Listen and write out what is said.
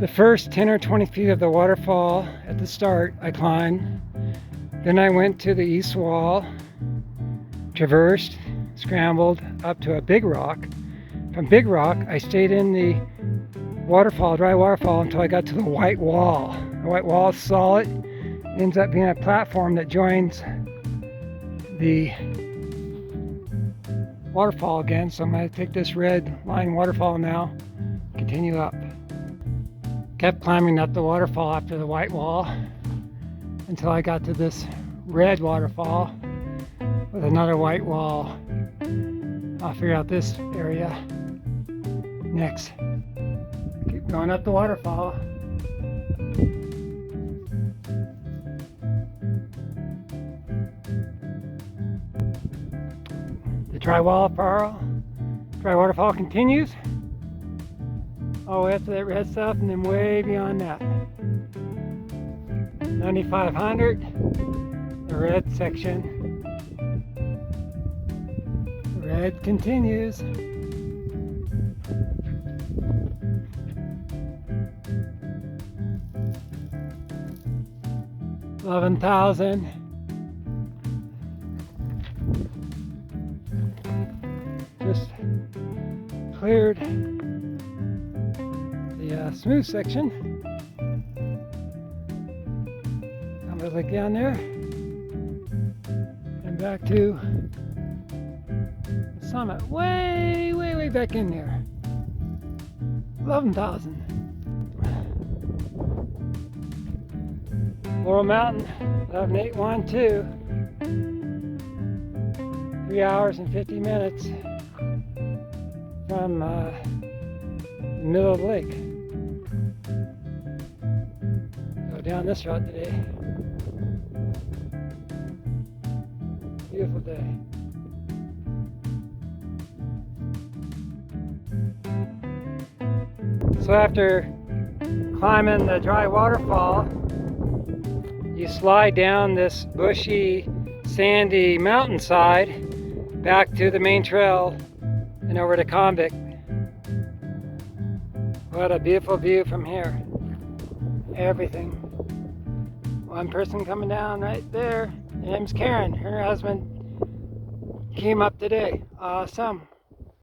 The first 10 or 20 feet of the waterfall at the start I climbed. Then I went to the east wall, traversed, scrambled up to a big rock. From Big Rock, I stayed in the waterfall, dry waterfall, until I got to the white wall. The white wall is solid. It ends up being a platform that joins the waterfall again. So I'm going to take this red line waterfall now, continue up. Kept climbing up the waterfall after the white wall until I got to this red waterfall with another white wall. I'll figure out this area next. Keep going up the waterfall. The dry waterfall continues all the way up to that red stuff, and then way beyond that. 9,500, the red section. The red continues. $11,000. Just cleared the smooth section. I'm gonna look down there and back to the summit. Way back in there. 11,000. Laurel Mtn, 11812. 3 hours and 50 minutes from the middle of the lake. Go down this route today. Beautiful day. So after climbing the dry waterfall, you slide down this bushy, sandy mountainside back to the main trail and over to Convict. What a beautiful view from here. Everything. One person coming down right there. Her name's Karen. Her husband came up today. Awesome.